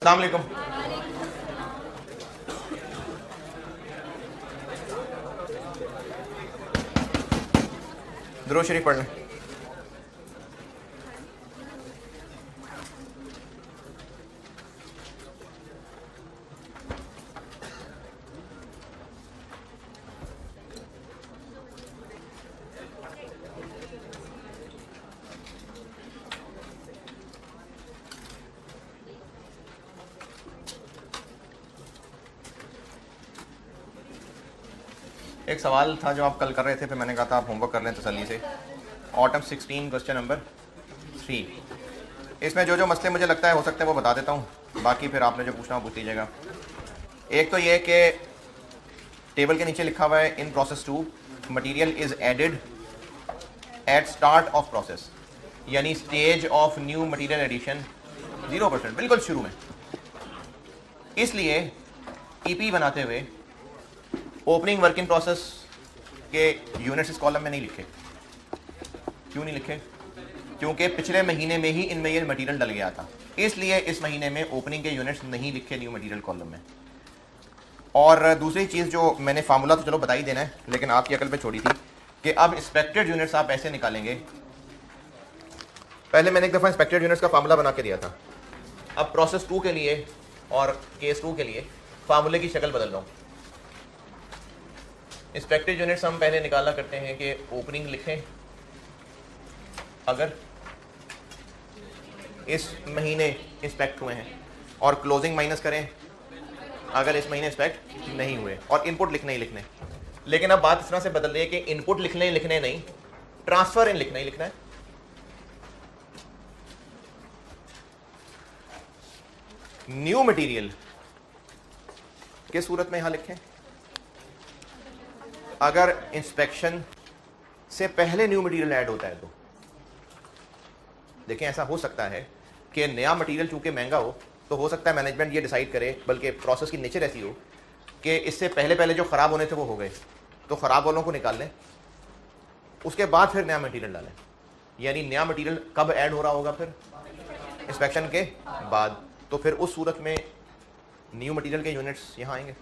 अस्सलाम वालेकुम। दुरूद शरीफ पढ़ लें। एक सवाल था जो आप कल कर रहे थे, फिर मैंने कहा था आप होमवर्क कर लें तसल्ली से। Autumn 16 question number 3। इसमें जो जो मसले मुझे लगता है हो सकता है वो बता देता हूँ, बाकी फिर आपने जो पूछना हो पूछ लीजिएगा। एक तो ये कि टेबल के नीचे लिखा हुआ है in process 2 material is added at start of process, यानी stage of new material addition 0%, बिल्कुल शुरू में। इसलिए ईपी बनाते हुए ओपनिंग वर्क इन प्रोसेस के यूनिट्स इस कॉलम में नहीं लिखे। क्यों नहीं लिखे? क्योंकि पिछले महीने में ही इनमें ये मटेरियल डल गया था, इसलिए इस महीने में ओपनिंग के यूनिट्स नहीं लिखे न्यू मटेरियल कॉलम में। और दूसरी चीज़ जो मैंने फार्मूला तो चलो बता ही देना है, लेकिन आपकी अकल पे छोड़ी थी कि अब एक्सपेक्टेड यूनिट्स आप ऐसे निकालेंगे। पहले मैंने एक दफ़ा एक्सपेक्टेड यूनिट्स का फार्मूला बना के दिया था। अब प्रोसेस 2 के लिए और केस 2 के लिए फार्मूले की शक्ल बदल रहा हूँ। एक्सपेक्टेड यूनिट्स हम पहले निकाला करते हैं कि ओपनिंग लिखें अगर इस महीने इंस्पेक्ट हुए हैं, और क्लोजिंग माइनस करें अगर इस महीने इंस्पेक्ट नहीं हुए, और इनपुट लिखने ही लिखने। लेकिन अब बात इस तरह से बदल रही है कि इनपुट लिखने ही लिखने नहीं, ट्रांसफर इन लिखना ही लिखना है। न्यू मटेरियल किस सूरत में यहां लिखें? अगर इंस्पेक्शन से पहले न्यू मटेरियल ऐड होता है तो देखें, ऐसा हो सकता है कि नया मटेरियल चूंकि महंगा हो सकता है मैनेजमेंट ये डिसाइड करे, बल्कि प्रोसेस की नेचर ऐसी हो कि इससे पहले पहले जो ख़राब होने थे वो हो गए, तो ख़राब वालों को निकाल लें, उसके बाद फिर नया मटेरियल डालें। यानी नया मटेरियल कब ऐड हो रहा होगा? फिर इंस्पेक्शन के बाद। तो फिर उस सूरत में न्यू मटेरियल के यूनिट्स यहाँ आएंगे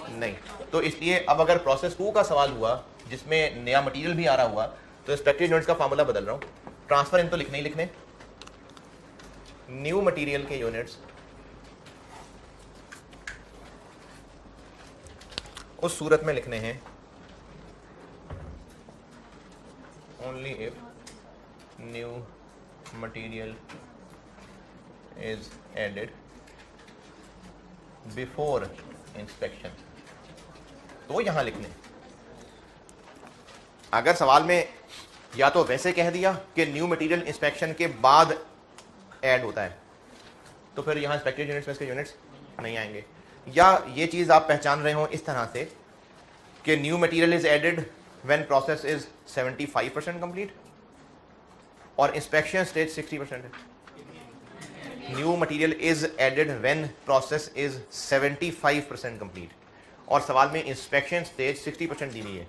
नहीं। तो इसलिए अब अगर प्रोसेस 2 का सवाल हुआ जिसमें नया मटेरियल भी आ रहा हुआ, तो एक्सपेक्टेड यूनिट्स का फार्मूला बदल रहा हूँ। ट्रांसफर इन तो लिखने ही लिखने, न्यू मटेरियल के यूनिट्स उस सूरत में लिखने हैं only if new material is added before inspection, तो यहां लिखने। अगर सवाल में या तो वैसे कह दिया कि न्यू मटेरियल इंस्पेक्शन के बाद ऐड होता है, तो फिर यहां एक्सपेक्टेड यूनिट्स में इसके यूनिट्स नहीं आएंगे। या ये चीज आप पहचान रहे हो इस तरह से कि new material is added when process is 75% complete और इंस्पेक्शन स्टेज 60% है। New material is added when process is 75% complete, और सवाल में इंस्पेक्शन स्टेज 60% दी हुई है,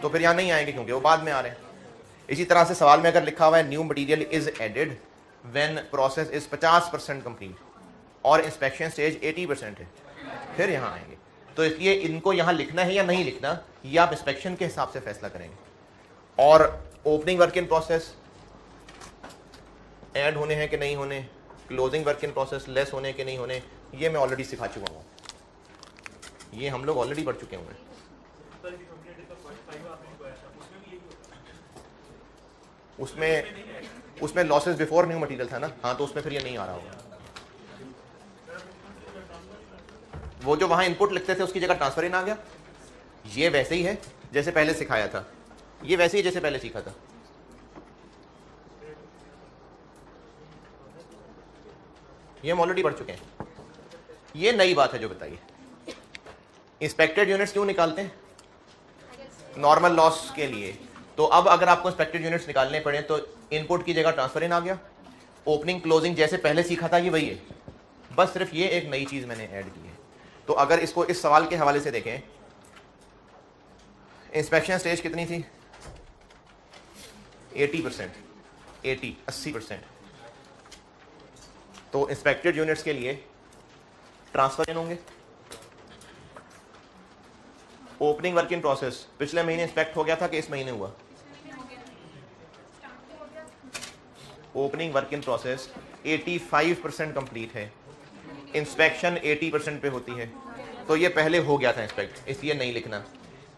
तो फिर यहाँ नहीं आएंगे क्योंकि वो बाद में आ रहे हैं। इसी तरह से सवाल में अगर लिखा हुआ है new material is added when process is 50% complete और इंस्पेक्शन स्टेज 80% है, फिर यहाँ आएंगे। तो इसलिए इनको यहाँ लिखना है या नहीं लिखना, ये आप इंस्पेक्शन के हिसाब से फैसला करेंगे। और opening work in process add होने हैं कि नहीं होने, closing work in process less होने के नहीं होने, ये मैं ऑलरेडी सिखा चुका हूँ, ये हम लोग ऑलरेडी पढ़ चुके होंगे। उसमें लॉसेस बिफोर न्यू मटेरियल था ना, हाँ, तो उसमें फिर ये नहीं आ रहा होगा। वो जो वहां इनपुट लिखते थे उसकी जगह ट्रांसफर इन आ गया। ये वैसे ही है जैसे पहले सिखाया था, ये वैसे ही जैसे पहले सीखा था। ये हम ऑलरेडी पढ़ चुके हैं, ये नई बात है जो बताइए। इंस्पेक्टेड यूनिट्स क्यों निकालते हैं? नॉर्मल लॉस के लिए। तो अब अगर आपको इंस्पेक्टेड यूनिट्स निकालने पड़े तो इनपुट की जगह ट्रांसफर इन आ गया। ओपनिंग क्लोजिंग जैसे पहले सीखा था ये वही है, बस सिर्फ ये एक नई चीज मैंने ऐड की है। तो अगर इसको इस सवाल के हवाले से देखें, इंस्पेक्शन स्टेज कितनी थी? 80%, 80% तो इंस्पेक्टेड यूनिट्स के लिए ट्रांसफर इन होंगे। ओपनिंग वर्क इन प्रोसेस पिछले महीने इंस्पेक्ट हो गया था कि इस महीने हुआ? Opening work in process 85% complete है, इंस्पेक्शन 80% पे होती है, तो ये पहले हो गया था इंस्पेक्ट, इसलिए नहीं लिखना।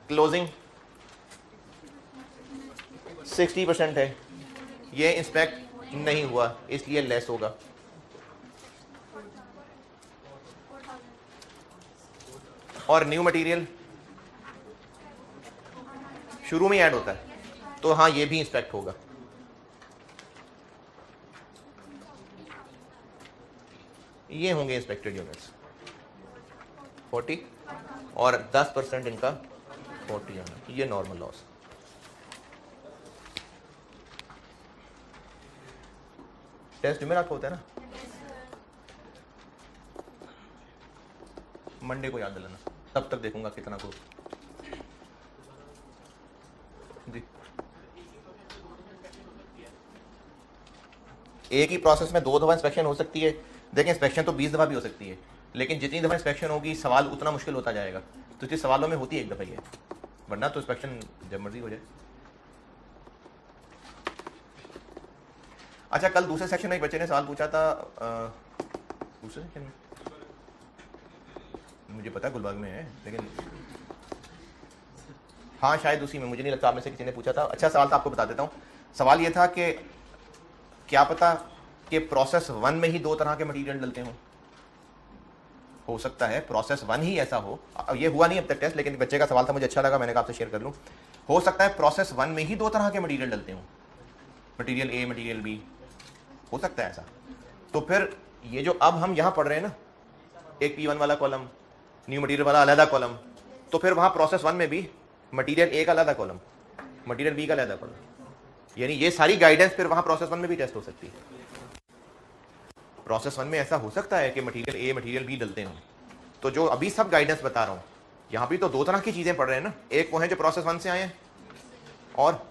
क्लोजिंग 60% है, ये इंस्पेक्ट नहीं हुआ इसलिए लेस होगा। और न्यू मटेरियल शुरू में ऐड होता है, तो हाँ ये भी इंस्पेक्ट होगा। ये होंगे इंस्पेक्टेड यूनिट्स 40 और 10% इनका 40 यूनिट, ये नॉर्मल लॉस। टेस्ट जुमेरात को होता है ना, मंडे को याद दिलाना, तब तक देखूंगा कितना को जी। एक ही प्रोसेस में 2 दफा इंस्पेक्शन हो सकती है। देखिए इंस्पेक्शन तो 20 दफा भी हो सकती है, लेकिन जितनी दफा इंस्पेक्शन होगी सवाल उतना मुश्किल होता जाएगा, तो इसलिए सवालों में होती है एक दफा ही है, वरना तो इंस्पेक्शन जब मर्जी हो जाए। अच्छा, कल दूसरे सेक्शन में एक बच्चे ने सवाल पूछा था, दूसरे सेक्शन में मुझे पता है गुलबर्ग में है, लेकिन हाँ शायद उसी में, मुझे नहीं लगता, आप में से किसी ने पूछा था। अच्छा सवाल था, आपको बता देता हूँ। सवाल ये था कि क्या पता कि प्रोसेस 1 में ही 2 तरह के मटेरियल डलते हों। हो सकता है प्रोसेस 1 ही ऐसा हो, ये हुआ नहीं अब तक टेस्ट, लेकिन बच्चे का सवाल था, मुझे अच्छा लगा, मैंने कहा आपसे शेयर कर लूँ। हो सकता है प्रोसेस 1 में ही 2 तरह के मटेरियल डलते हों, मटेरियल ए मटेरियल बी, हो सकता है ऐसा। तो फिर ये जो अब हम यहाँ पढ़ रहे हैं ना, एक P1 वाला कॉलम, न्यू मटेरियल वाला अलहदा कॉलम, तो फिर वहाँ प्रोसेस 1 में भी मटेरियल ए का अलहदा कॉलम, मटेरियल बी का अलहदा कॉलम, यानी ये सारी गाइडेंस फिर वहाँ प्रोसेस 1 में भी टेस्ट हो सकती है। प्रोसेस 1 में ऐसा हो सकता है कि मटेरियल ए मटेरियल बी डलते हों, तो जो अभी सब गाइडेंस बता रहा हूँ, यहाँ भी तो 2 तरह की चीज़ें पढ़ रहे हैं ना, एक वो हैं जो प्रोसेस 1 से आए हैं और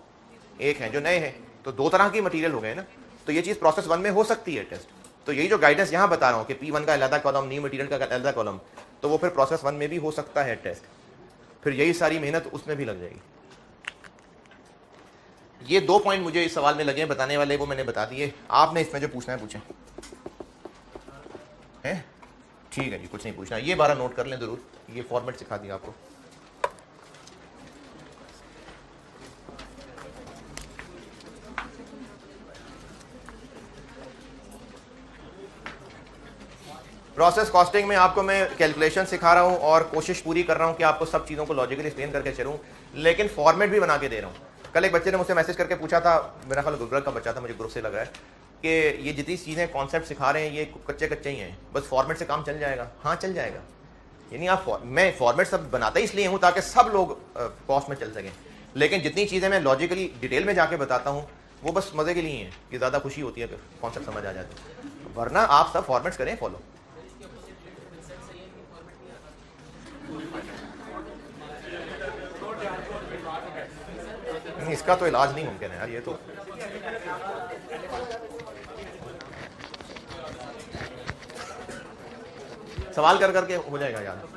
एक हैं जो नए हैं, तो 2 तरह की मटेरियल हो गए ना, तो ये चीज़ प्रोसेस 1 में हो सकती है टेस्ट। तो यही जो गाइडेंस यहाँ बता रहा हूँ कि P1 का अलहदा कॉलम, न्यू मटेरियल का अलहदा कॉलम, तो वो फिर प्रोसेस 1 में भी हो सकता है टेस्ट, फिर यही सारी मेहनत उसमें भी लग जाएगी। ये 2 पॉइंट मुझे इस सवाल में लगे बताने वाले, वो मैंने बता दिए। आपने इसमें जो पूछना है पूछें, है ठीक है जी, कुछ नहीं पूछना, ये 12 नोट कर लें जरूर, ये फॉर्मेट सिखा दिया आपको। प्रोसेस कॉस्टिंग में आपको मैं कैलकुलेशन सिखा रहा हूँ और कोशिश पूरी कर रहा हूँ कि आपको सब चीज़ों को लॉजिकली एक्सप्लेन करके चलूँ, लेकिन फॉर्मेट भी बना के दे रहा हूँ। कल एक बच्चे ने मुझसे मैसेज करके पूछा था, मेरा ख्याल गुलबर्ग का बच्चा था, मुझे ग्रुप से लग रहा है, कि ये जितनी चीज़ें कॉन्सेप्ट सिखा रहे हैं ये कच्चे कच्चे ही हैं, बस फॉर्मेट से काम चल जाएगा। हाँ चल जाएगा, यानी आप मैं फॉर्मेट सब बनाता ही इसलिए हूँ ताकि सब लोग कॉस्ट में चल सकें, लेकिन जितनी चीज़ें मैं लॉजिकली डिटेल में जाके बताता हूँ वो बस मज़े के लिए हैं, कि ज़्यादा खुशी होती है फिर कॉन्सेप्ट समझ आ जाते हैं, वरना आप सब फॉर्मेट्स करें फॉलो। इसका तो इलाज नहीं मुमकिन है यार, ये तो सवाल कर करके हो जाएगा यार।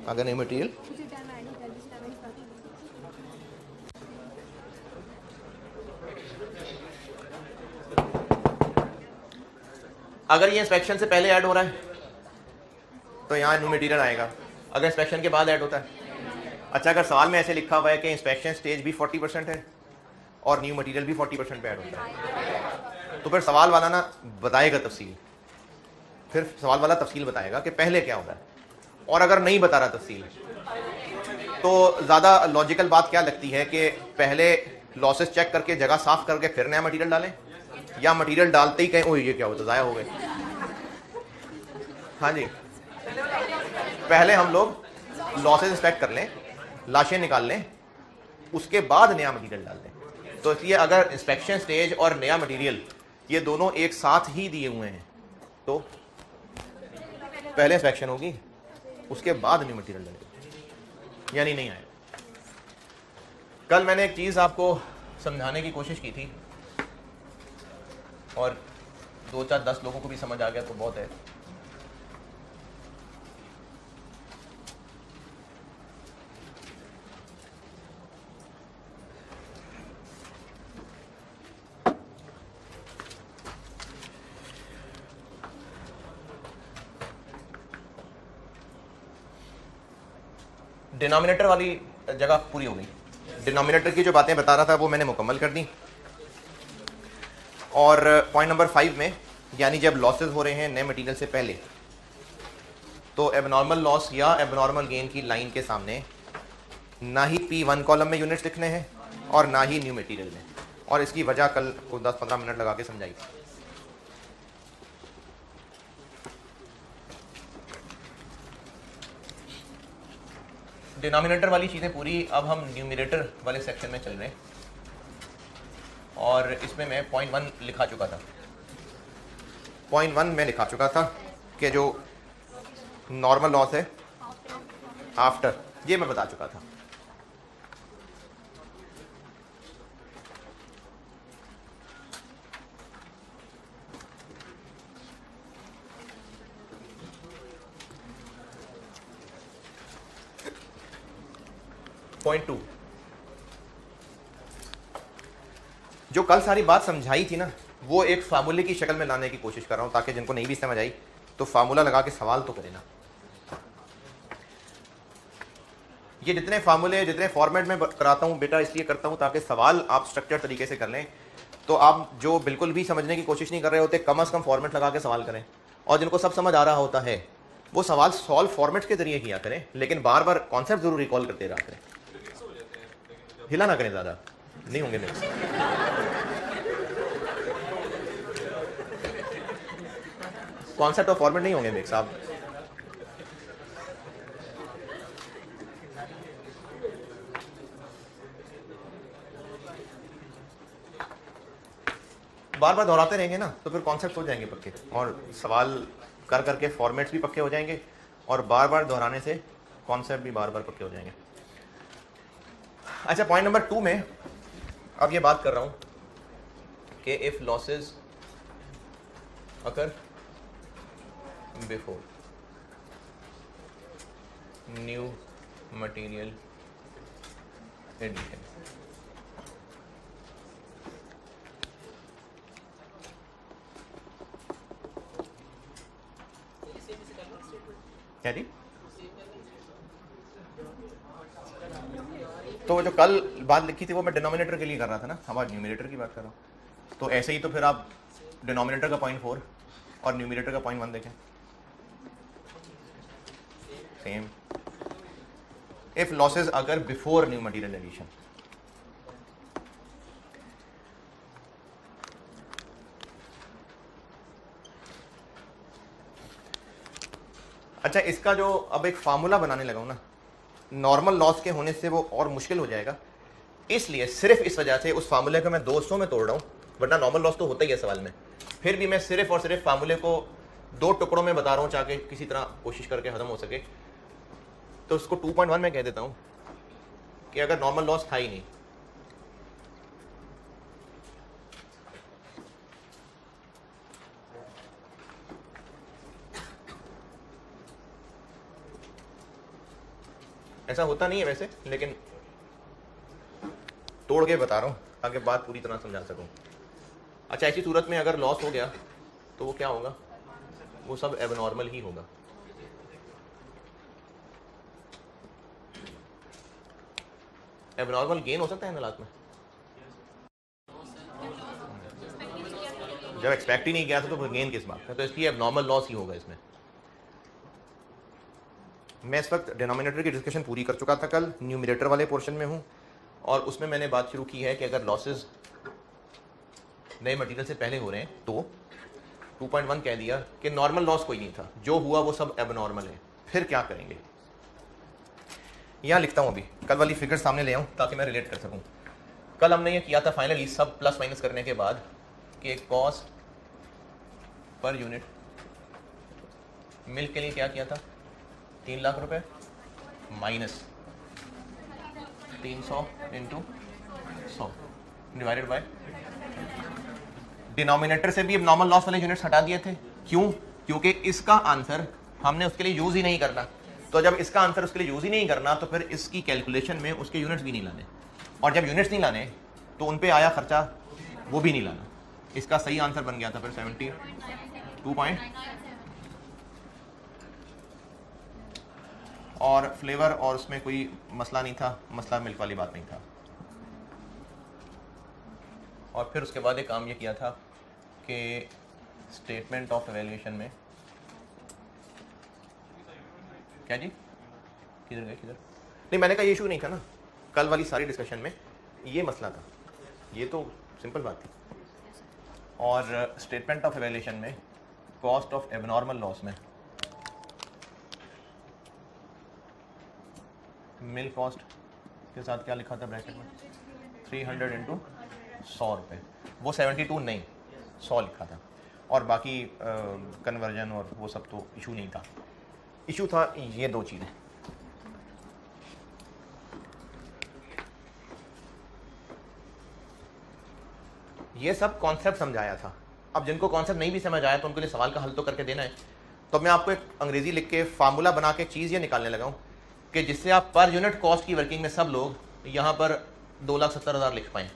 अगर नहीं मटेरियल अगर ये इंस्पेक्शन से पहले ऐड हो रहा है तो यहाँ न्यू मटेरियल आएगा, अगर इंस्पेक्शन के बाद ऐड होता है। अच्छा, अगर सवाल में ऐसे लिखा हुआ है कि इंस्पेक्शन स्टेज भी 40% है और न्यू मटेरियल भी 40% पे ऐड होता है, तो फिर सवाल वाला ना बताएगा तफसील, फिर सवाल वाला तफसील बताएगा कि पहले क्या होता है। और अगर नहीं बता रहा तफसील तो ज़्यादा लॉजिकल बात क्या लगती है कि पहले लॉसेस चेक करके जगह साफ करके फिर नया मटेरियल डालें, या मटेरियल डालते ही कहें ओ ये क्या हो तो ज़ाया हो गए। हाँ जी, पहले हम लोग लॉसेस इंस्पेक्ट कर लें, लाशें निकाल लें, उसके बाद नया मटेरियल डाल दें। तो इसलिए अगर इंस्पेक्शन स्टेज और नया मटेरियल ये दोनों एक साथ ही दिए हुए हैं तो पहले इंस्पेक्शन होगी, उसके बाद न्यू मटेरियल डालेंगे, यानी नहीं आएगा। कल मैंने एक चीज़ आपको समझाने की कोशिश की थी और 2-4-10 लोगों को भी समझ आ गया तो बहुत है। डिनोमिनेटर वाली जगह पूरी हो गई। डिनोमिनेटर की जो बातें बता रहा था वो मैंने मुकम्मल कर दी। और पॉइंट नंबर 5 में, यानी जब लॉसेस हो रहे हैं नए मटेरियल से पहले, तो एबनॉर्मल लॉस या एबनॉर्मल गेन की लाइन के सामने ना ही P1 कॉलम में यूनिट्स लिखने हैं और ना ही न्यू मटेरियल में। और इसकी वजह कल को 10-15 मिनट लगा के समझाई। डिनोमिनेटर वाली चीज़ें पूरी, अब हम न्यूमिनेटर वाले सेक्शन में चल रहे हैं और इसमें मैं पॉइंट 1 लिखा चुका था। पॉइंट 1 में लिखा चुका था कि जो नॉर्मल लॉस है आफ्टर, ये मैं बता चुका था। पॉइंट 2, जो कल सारी बात समझाई थी ना, वो एक फार्मूले की शक्ल में लाने की कोशिश कर रहा हूं ताकि जिनको नहीं भी समझ आई तो फार्मूला लगा के सवाल तो करें ना। ये जितने फार्मूले, जितने फॉर्मेट में कराता हूं बेटा, इसलिए करता हूं ताकि सवाल आप स्ट्रक्चर तरीके से कर लें। तो आप जो बिल्कुल भी समझने की कोशिश नहीं कर रहे होते, कम से कम फॉर्मेट लगा के सवाल करें। और जिनको सब समझ आ रहा होता है वो सवाल सॉल्व फॉर्मेट के जरिए किया करें, लेकिन बार बार कॉन्सेप्ट जरूर रिकॉल करते रहा करें। हिला ना करें, ज़्यादा नहीं होंगे मिक्स। कॉन्सेप्ट और फॉर्मेट नहीं होंगे मिक्स। आप बार बार दोहराते रहेंगे ना तो फिर कॉन्सेप्ट हो जाएंगे पक्के, और सवाल कर करके फॉर्मेट्स भी पक्के हो जाएंगे और बार बार दोहराने से कॉन्सेप्ट भी बार बार पक्के हो जाएंगे। अच्छा, पॉइंट नंबर 2 में अब ये बात कर रहा हूं कि if losses occur before new material addition, क्या जी? तो जो कल बात लिखी थी वो मैं डिनोमिनेटर के लिए कर रहा था ना, हम आज न्यूमिनेटर की बात कर रहा हूँ। तो ऐसे ही तो फिर आप डिनोमिनेटर का पॉइंट 4 और न्यूमिनेटर का पॉइंट 1 देखें, सेम। इफ लॉसेस अगर बिफोर न्यू मटेरियल एडिशन, अच्छा इसका जो अब एक फार्मूला बनाने लगा हूं ना, नॉर्मल लॉस के होने से वो और मुश्किल हो जाएगा, इसलिए सिर्फ इस वजह से उस फार्मूले को मैं 200 में तोड़ रहा हूं, वरना नॉर्मल लॉस तो होता ही है सवाल में। फिर भी मैं सिर्फ और सिर्फ फार्मूले को 2 टुकड़ों में बता रहा हूं चाहे किसी तरह कोशिश करके खत्म हो सके। तो उसको 2.1 में कह देता हूं कि अगर नॉर्मल लॉस था ही नहीं, ऐसा होता नहीं है वैसे, लेकिन तोड़ के बता रहा हूं ताकि बात पूरी तरह समझा सकूं। अच्छा, ऐसी सूरत में अगर लॉस हो गया तो वो क्या होगा? वो सब एबनॉर्मल ही होगा। एबनॉर्मल गेन हो सकता है हालात में, जब एक्सपेक्ट ही नहीं किया था तो गेन किस बात का? तो इसलिए एबनॉर्मल लॉस ही होगा इसमें। मैं इस वक्त डिनोमिनेटर की डिस्कशन पूरी कर चुका था कल, न्यूमिनेटर वाले पोर्शन में हूँ और उसमें मैंने बात शुरू की है कि अगर लॉसेस नए मटेरियल से पहले हो रहे हैं तो 2.1 कह दिया कि नॉर्मल लॉस कोई नहीं था, जो हुआ वो सब एबनॉर्मल है। फिर क्या करेंगे? यहाँ लिखता हूँ, अभी कल वाली फिगर सामने ले आऊँ ताकि मैं रिलेट कर सकूँ। कल हमने ये किया था फाइनली सब प्लस माइनस करने के बाद कि कॉस्ट पर यूनिट मिल्क के लिए क्या किया था? 3 लाख रुपए minus 300 into 100 divided by, denominator से भी अब नॉर्मल लॉस वाले यूनिट्स हटा दिए थे। क्यों? क्योंकि इसका आंसर हमने उसके लिए यूज ही नहीं करना। तो जब इसका आंसर उसके लिए यूज ही नहीं करना तो फिर इसकी कैलकुलेशन में उसके यूनिट्स भी नहीं लाने, और जब यूनिट्स नहीं लाने तो उन पे आया खर्चा वो भी नहीं लाना। इसका सही आंसर बन गया था फिर 72 पॉइंट, और फ्लेवर और उसमें कोई मसला नहीं था, मसला मिल्क वाली बात नहीं था। और फिर उसके बाद एक काम ये किया था कि स्टेटमेंट ऑफ एवेल्यूएशन में, क्या जी किधर गए किधर, नहीं मैंने कहा ये इशू नहीं था ना, कल वाली सारी डिस्कशन में ये मसला था, ये तो सिंपल बात थी। और स्टेटमेंट ऑफ एवेल्यूएशन में कॉस्ट ऑफ एबनॉर्मल लॉस में मिल कॉस्ट के साथ क्या लिखा था ब्रैकेट में, 300 इंटू 100 रुपये, वो 72 नहीं 100 लिखा था, और बाकी कन्वर्जन और वो सब तो इशू नहीं था। इशू था ये दो चीज़ें। ये सब कॉन्सेप्ट समझाया था। अब जिनको कॉन्सेप्ट नहीं भी समझ आया तो उनके लिए सवाल का हल तो करके देना है। तो मैं आपको एक अंग्रेजी लिख के फार्मूला बना के चीज़ ये निकालने लगा हूँ कि जिससे आप पर यूनिट कॉस्ट की वर्किंग में सब लोग यहाँ पर 2,70,000 लिख पाएँ।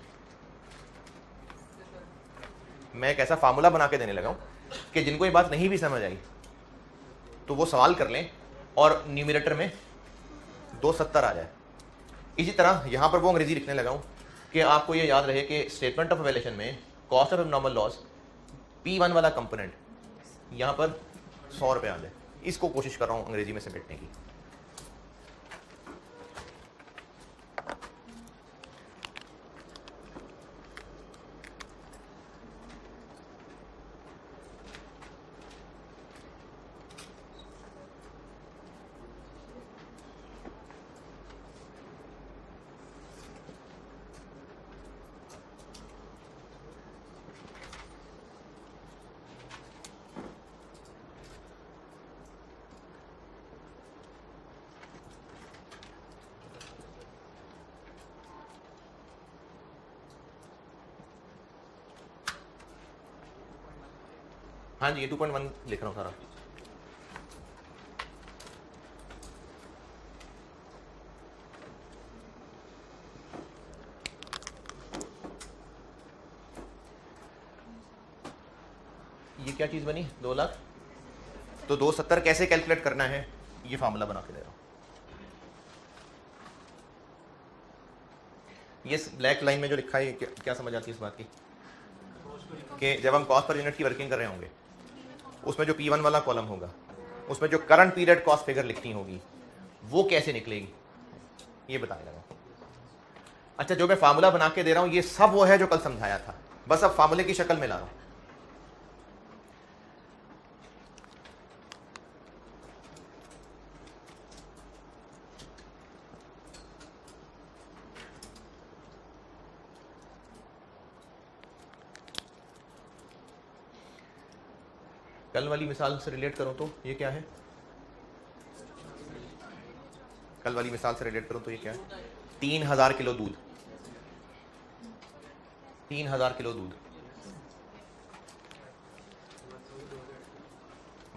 मैं एक ऐसा फार्मूला बना के देने लगा हूँ कि जिनको ये बात नहीं भी समझ आई तो वो सवाल कर लें और न्यूमरेटर में 270 आ जाए। इसी तरह यहाँ पर वो अंग्रेजी लिखने लगा हूँ कि आपको ये याद रहे कि स्टेटमेंट ऑफ एवेल्यूएशन में cost of abnormal loss P1 वाला कंपोनेंट यहाँ पर 100 रुपये आ जाए। इसको कोशिश कर रहा हूँ अंग्रेजी में समेटने की। हाँ जी, ये 2.1 लिख रहा हूँ सारा। ये क्या चीज़ बनी 2 लाख, तो 270 कैसे कैलकुलेट करना है ये फार्मूला बना के दे रहा हूँ। ये ब्लैक लाइन में जो लिखा है क्या समझ आती है इस बात की कि जब हम कॉस्ट पर यूनिट की वर्किंग कर रहे होंगे उसमें जो P1 वाला कॉलम होगा उसमें जो करंट पीरियड कॉस्ट फिगर लिखनी होगी वो कैसे निकलेगी ये बताने लगा। अच्छा, जो मैं फार्मूला बना के दे रहा हूँ ये सब वो है जो कल समझाया था, बस अब फार्मूले की शक्ल में ला रहा हूँ। कल वाली मिसाल से रिलेट करूं तो ये क्या है, कल वाली मिसाल से रिलेट करूं तो ये क्या है, 3,000 किलो दूध, 3,000 किलो दूध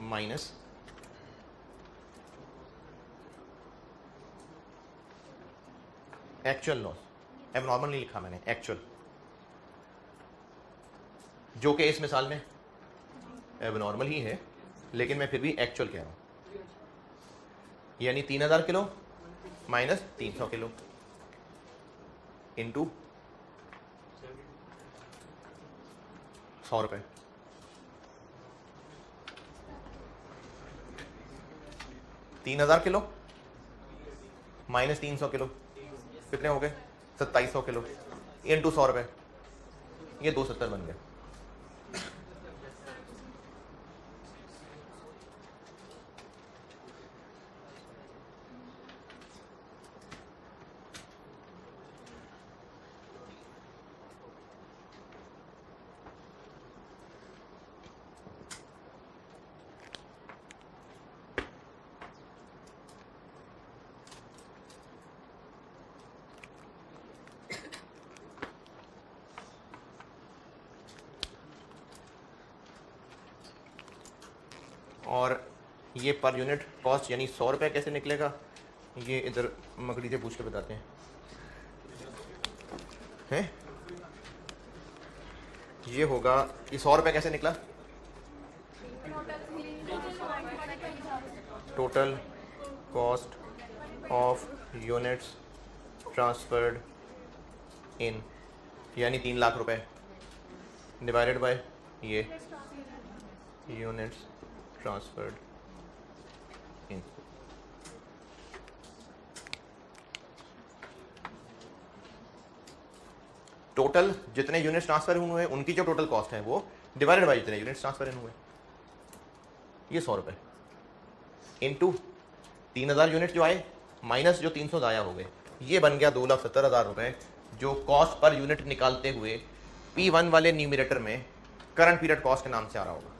माइनस एक्चुअल लॉस, एबनॉर्मल नहीं लिखा मैंने, एक्चुअल, जो कि इस मिसाल में एबनॉर्मल ही है लेकिन मैं फिर भी एक्चुअल कह रहा हूं, यानी 3,000 किलो माइनस 300 किलो इंटू 100 रुपये, 3,000 किलो माइनस 300 किलो कितने हो गए 2700 किलो इंटू 100 रुपये, ये 270 बन गया। और ये पर यूनिट कॉस्ट यानी 100 रुपये कैसे निकलेगा, ये इधर मकड़ी से पूछ के बताते हैं। ये होगा, ये 100 रुपये कैसे निकला, total cost of units transferred इन, यानी 3 लाख रुपए डिवाइडेड बाय ये यूनिट्स ट्रांसफर्ड इन। टोटल जितने यूनिट्स ट्रांसफर हुए हैं उनकी जो टोटल कॉस्ट है वो डिवाइडेड बाय जितने यूनिट्स ट्रांसफर हुए, ये 100 रुपये इंटू 3000 यूनिट जो आए माइनस जो 300 ज़ाया हो गए, ये बन गया 2,70,000 रुपये, जो कॉस्ट पर यूनिट निकालते हुए P1 वाले न्यूमरेटर में करंट पीरियड कॉस्ट के नाम से आ रहा होगा,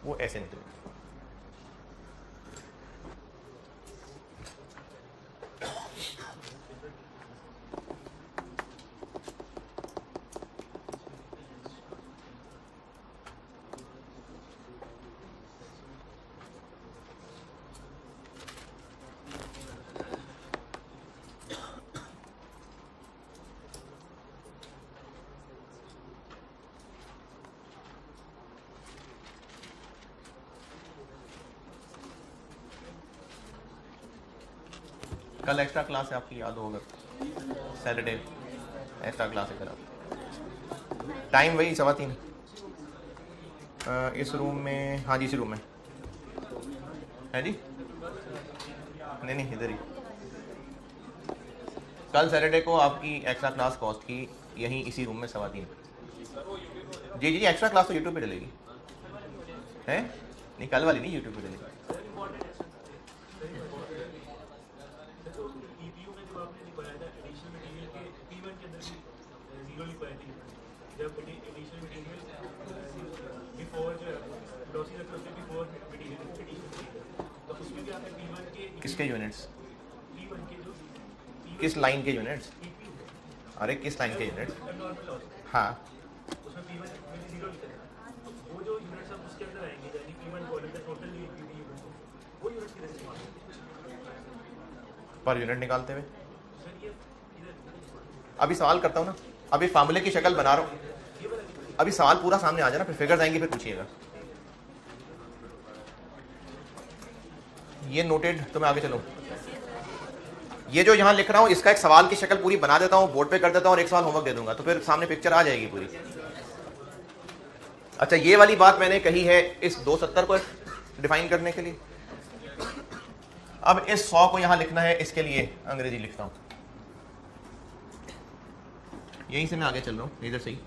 वो ऐसे निकलेगा। कल एक्स्ट्रा क्लास है आपकी, याद होगा, सैटरडे एक्स्ट्रा क्लास है कल आप। टाइम वही 3:15 इस रूम में, हाँ जी इसी रूम में है जी, नहीं इधर ही। कल सैटरडे को आपकी एक्स्ट्रा क्लास कॉस्ट की यहीं इसी रूम में 3:15। जी जी एक्स्ट्रा क्लास तो यूट्यूब पे डलेगी, है नहीं कल वाली नहीं, यूट्यूब पे डलेगी। किसके यूनिट्स, किस लाइन के यूनिट्स, अरे किस लाइन के यूनिट्स, हाँ पर यूनिट निकालते हुए। अभी सवाल करता हूँ ना, अभी फार्मूले की शक्ल बना रहा हूँ, अभी सवाल पूरा सामने आ जाए ना, फिर फिगर्स आएंगे, फिर पूछिएगा। ये नोटेड, तो मैं आगे चलूँ। ये जो यहाँ लिख रहा हूँ इसका एक सवाल की शक्ल पूरी बना देता हूँ, बोर्ड पे कर देता हूँ और एक सवाल होमवर्क दे दूंगा, तो फिर सामने पिक्चर आ जाएगी पूरी। अच्छा ये वाली बात मैंने कही है इस 270 को डिफाइन करने के लिए। अब इस 100 को यहाँ लिखना है, इसके लिए अंग्रेजी लिखता हूँ, यहीं से मैं आगे चल रहा हूँ, इधर से ही।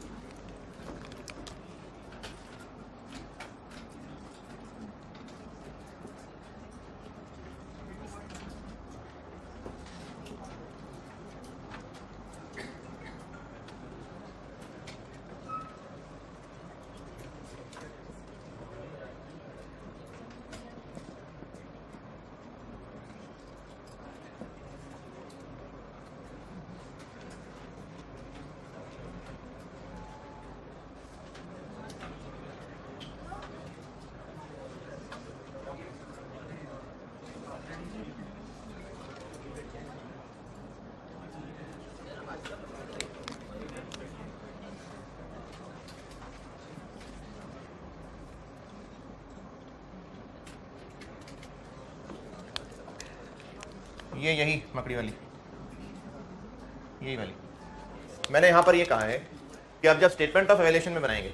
ये यही मकड़ी वाली, यही वाली मैंने यहाँ पर ये कहा है कि अब जब स्टेटमेंट ऑफ एवेल्यूएशन में बनाएंगे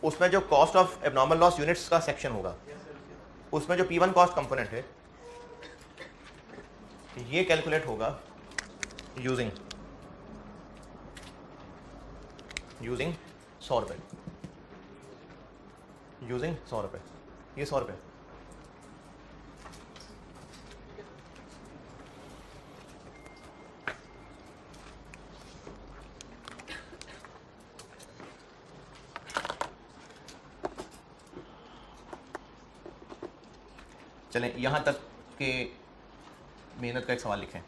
उसमें जो cost of abnormal loss units का सेक्शन होगा उसमें जो P1 कॉस्ट कंपोनेंट है ये कैलकुलेट होगा यूजिंग 100 रुपये, यूजिंग 100 रुपये, ये 100 रुपये। चलें यहाँ तक के मेहनत का एक सवाल लिखें।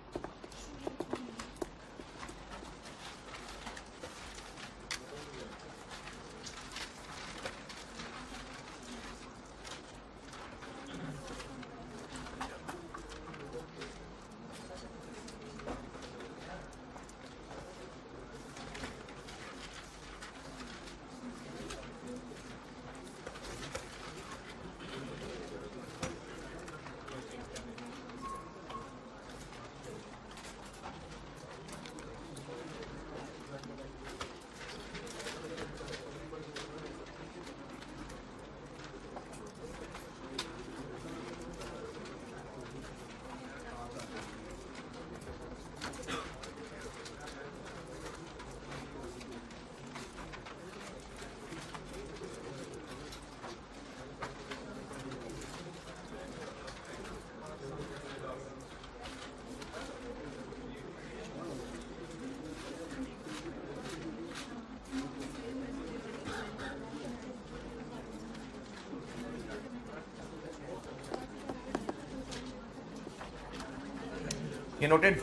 ये नोटेड?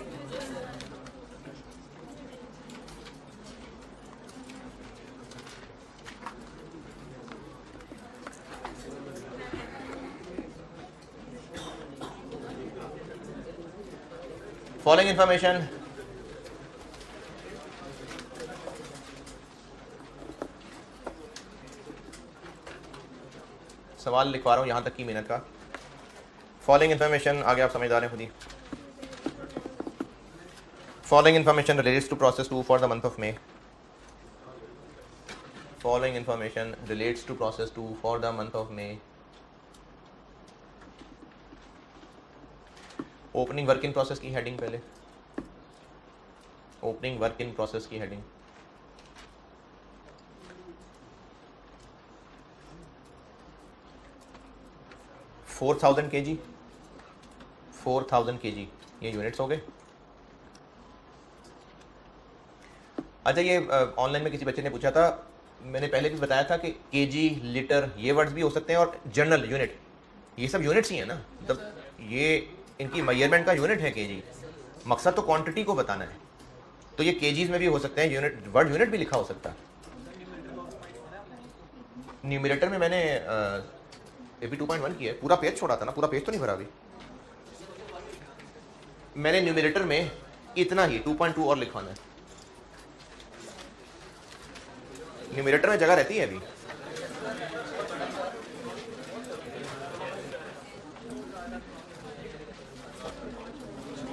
फॉलोइंग इंफॉर्मेशन सवाल लिखवा रहा हूँ यहाँ तक की मिनट का। फॉलोइंग इन्फॉर्मेशन आगे आप समझदार हैं खुद ही। Following information relates to process 2 for the month of May. Following information relates to process 2 for the month of May. Opening work in process की हेडिंग पहले, ओपनिंग वर्क इन प्रोसेस की heading. Four 4000 kg, 4000 kg ये units हो गए। अच्छा, ये online में किसी बच्चे ने पूछा था, मैंने पहले भी बताया था कि केजी, लीटर ये वर्ड्स भी हो सकते हैं और जनरल यूनिट, ये सब यूनिट्स ही है ना। मतलब ये इनकी मेजरमेंट का यूनिट है केजी, मकसद तो क्वांटिटी को बताना है। तो ये केजीज में भी हो सकते हैं, यूनिट वर्ड यूनिट भी लिखा हो सकता है। न्यूमरेटर में मैंने AP 2.1 की है, पूरा पेज छोड़ा था ना, पूरा पेज तो नहीं भरा अभी। मैंने न्यूमरेटर में इतना ही 2.2 और लिखवाना है। न्यूमरेटर में जगह रहती है अभी।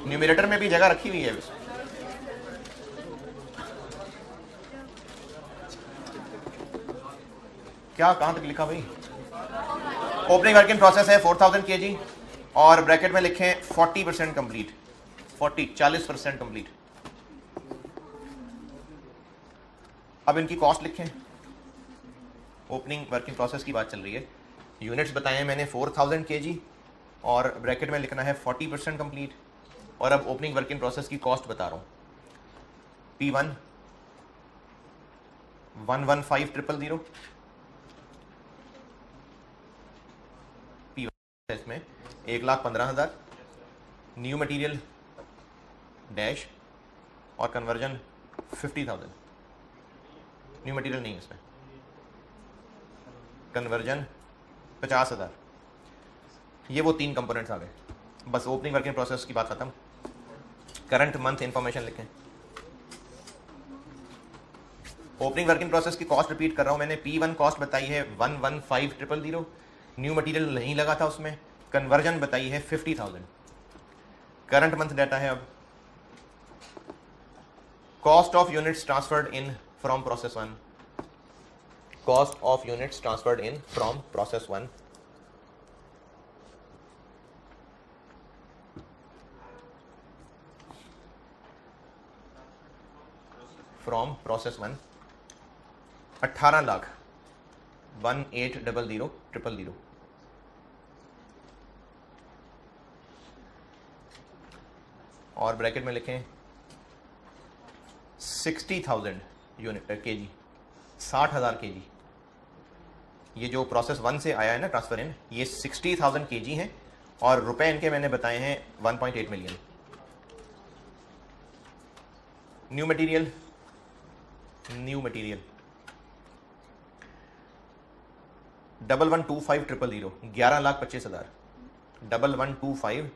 न्यूमरेटर में भी जगह रखी हुई है। क्या कहां तक लिखा भाई? ओपनिंग वर्क इन प्रोसेस है 4000 kg और ब्रैकेट में लिखें 40% कंप्लीट, 40% कंप्लीट। अब इनकी कॉस्ट लिखें। ओपनिंग वर्क इन प्रोसेस की बात चल रही है, यूनिट्स बताए हैं मैंने 4000 kg और ब्रैकेट में लिखना है 40% कंप्लीट। और अब ओपनिंग वर्क इन प्रोसेस की कॉस्ट बता रहा हूं। P1 115,000, इसमें 1,15,000, न्यू मटेरियल डैश और कन्वर्जन 50,000। न्यू मटेरियल नहीं है इसमें, कन्वर्जन 50,000। ये वो 3 कंपोनेंट्स आ गए। बस ओपनिंग वर्क इन प्रोसेस की बात खत्म। करंट मंथ इंफॉर्मेशन लिखें। ओपनिंग वर्क इन प्रोसेस की कॉस्ट रिपीट कर रहा हूं मैंने। P1 कॉस्ट बताई है 115,000, न्यू मटेरियल नहीं लगा था उसमें। कन्वर्जन बताई है 50,000। करंट मंथ डाटा है। अब cost of units transferred in from process 1, cost of units transferred in from process 1। From process 1 18 lakh 18,000,000 और ब्रैकेट में लिखें 60,000 यूनिट kg, 60,000 kg। ये जो प्रोसेस 1 से आया है ना ट्रांसफर इन, ये 60,000 kg हैं और रुपए इनके मैंने बताए हैं 1.8 मिलियन। न्यू मटेरियल 1125,000, 11,25,000, 1125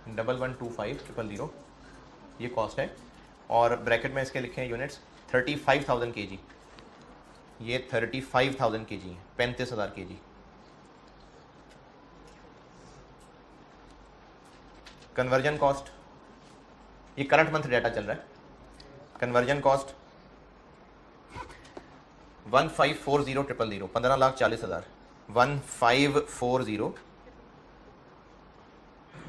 1125,000 ये कॉस्ट है। और ब्रैकेट में इसके लिखे हैं यूनिट्स 35,000 kg, ये 35,000 kg है, 35,000 kg। कन्वर्जन कॉस्ट, ये करंट मंथ डाटा चल रहा है। कन्वर्जन कॉस्ट 1540,000, 15,40,000,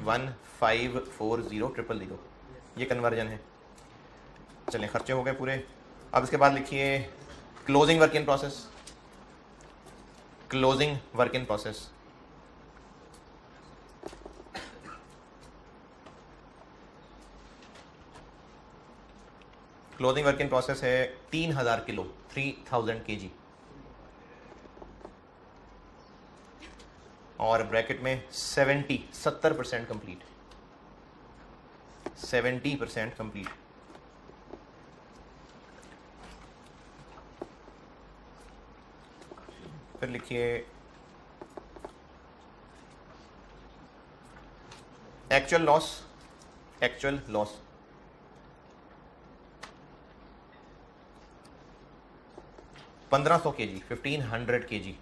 1540,000 ये कन्वर्जन है। चलें, खर्चे हो गए पूरे। अब इसके बाद लिखिए closing work in process. Closing work in process closing work in process है 3000 किलो, 3000 kg, और ब्रैकेट में 70% कंप्लीट, 70% कंप्लीट। फिर लिखिए actual loss, actual loss 1500 kg, 1500 kg।